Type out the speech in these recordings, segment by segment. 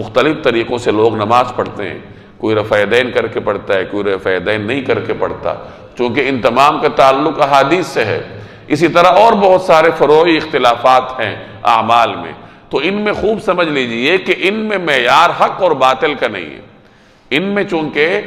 مختلف طریقوں سے لوگ نماز پڑھتے ہیں، کوئی رفع یدین کر کے پڑھتا ہے، کوئی رفع یدین نہیں کر کے پڑھتا، چونکہ ان تمام کا تعلق احادیث سے ہے۔ اسی طرح اور بہت سارے فروعی اختلافات ہیں اعمال میں، تو ان میں خوب سمجھ لیجئے کہ ان میں معیار حق اور باطل کا نہیں ہے۔ ان میں چونکہ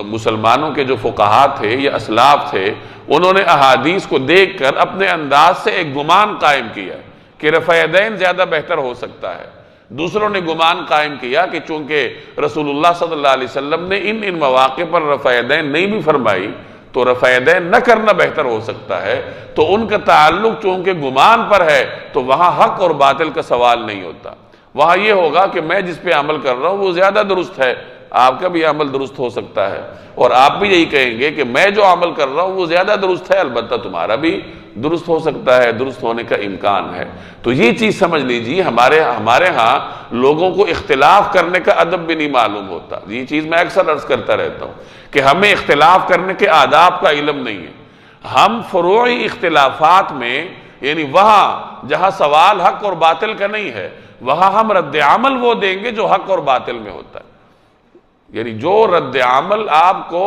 مسلمانوں کے جو فقہاء تھے یا اسلاف تھے، انہوں نے احادیث کو دیکھ کر اپنے انداز سے ایک گمان قائم کیا کہ رفع یدین زیادہ بہتر ہو سکتا ہے۔ دوسروں نے گمان قائم کیا کہ چونکہ رسول اللہ صلی اللہ علیہ وسلم نے ان مواقع پر رفع یدین نہیں بھی فرمائی تو رفع یدین نہ کرنا بہتر ہو سکتا ہے، تو ان کا تعلق چونکہ گمان پر ہے تو وہاں حق اور باطل کا سوال نہیں ہوتا۔ وہاں یہ ہوگا کہ میں جس پہ عمل کر رہا ہوں وہ زیادہ درست ہے، آپ کا بھی عمل درست ہو سکتا ہے، اور آپ بھی یہی کہیں گے کہ میں جو عمل کر رہا ہوں وہ زیادہ درست ہے، البتہ تمہارا بھی درست ہو سکتا ہے، درست ہونے کا امکان ہے۔ تو یہ چیز سمجھ لیجیے، ہمارے ہاں لوگوں کو اختلاف کرنے کا ادب بھی نہیں معلوم ہوتا۔ یہ چیز میں اکثر عرض کرتا رہتا ہوں کہ ہمیں اختلاف کرنے کے آداب کا علم نہیں ہے۔ ہم فروعی اختلافات میں، یعنی وہاں جہاں سوال حق اور باطل کا نہیں ہے، وہاں ہم رد عمل وہ دیں گے جو حق اور باطل میں ہوتا ہے۔ یعنی جو رد عمل آپ کو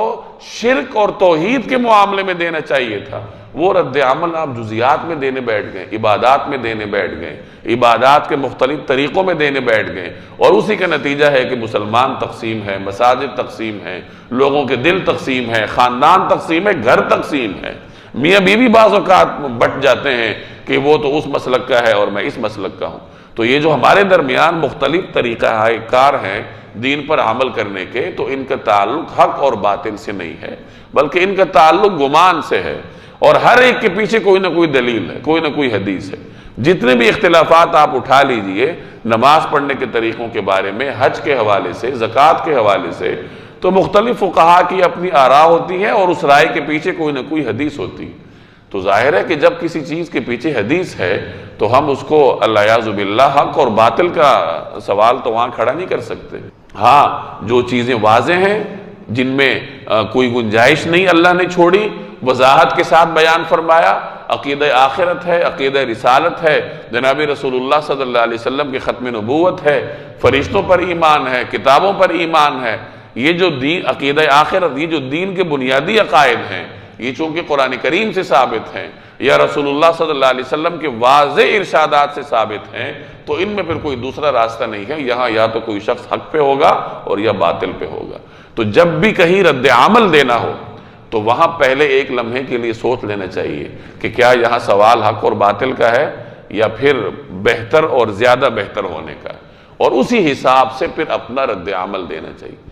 شرک اور توحید کے معاملے میں دینا چاہیے تھا، وہ رد عمل آپ جزیات میں دینے بیٹھ گئے، عبادات میں دینے بیٹھ گئے، عبادات کے مختلف طریقوں میں دینے بیٹھ گئے، اور اسی کا نتیجہ ہے کہ مسلمان تقسیم ہے، مساجد تقسیم ہے، لوگوں کے دل تقسیم ہے، خاندان تقسیم ہے، گھر تقسیم ہے، میاں بیوی بعض اوقات بٹ جاتے ہیں کہ وہ تو اس مسلک کا ہے اور میں اس مسلک کا ہوں۔ تو یہ جو ہمارے درمیان مختلف طریقہ کار ہیں دین پر عمل کرنے کے، تو ان کا تعلق حق اور باطل سے نہیں ہے، بلکہ ان کا تعلق گمان سے ہے، اور ہر ایک کے پیچھے کوئی نہ کوئی دلیل ہے، کوئی نہ کوئی حدیث ہے۔ جتنے بھی اختلافات آپ اٹھا لیجئے نماز پڑھنے کے طریقوں کے بارے میں، حج کے حوالے سے، زکوٰۃ کے حوالے سے، تو مختلف فقہاء کی اپنی آراء ہوتی ہیں، اور اس رائے کے پیچھے کوئی نہ کوئی حدیث ہوتی ہے۔ تو ظاہر ہے کہ جب کسی چیز کے پیچھے حدیث ہے تو ہم اس کو اللہ یعوذ باللہ حق اور باطل کا سوال تو وہاں کھڑا نہیں کر سکتے۔ ہاں جو چیزیں واضح ہیں، جن میں کوئی گنجائش نہیں اللہ نے چھوڑی، وضاحت کے ساتھ بیان فرمایا، عقیدہ آخرت ہے، عقیدہ رسالت ہے، جناب رسول اللہ صلی اللہ علیہ وسلم کی ختم نبوت ہے، فرشتوں پر ایمان ہے، کتابوں پر ایمان ہے، یہ جو دین عقیدہ آخرت، یہ جو دین کے بنیادی عقائد ہیں، یہ چونکہ قرآن کریم سے ثابت ہیں یا رسول اللہ صلی اللہ علیہ وسلم کے واضح ارشادات سے ثابت ہیں، تو ان میں پھر کوئی دوسرا راستہ نہیں ہے۔ یہاں یا تو کوئی شخص حق پہ ہوگا اور یا باطل پہ ہوگا۔ تو جب بھی کہیں رد عمل دینا ہو تو وہاں پہلے ایک لمحے کے لیے سوچ لینا چاہیے کہ کیا یہاں سوال حق اور باطل کا ہے یا پھر بہتر اور زیادہ بہتر ہونے کا ہے، اور اسی حساب سے پھر اپنا رد عمل دینا چاہیے۔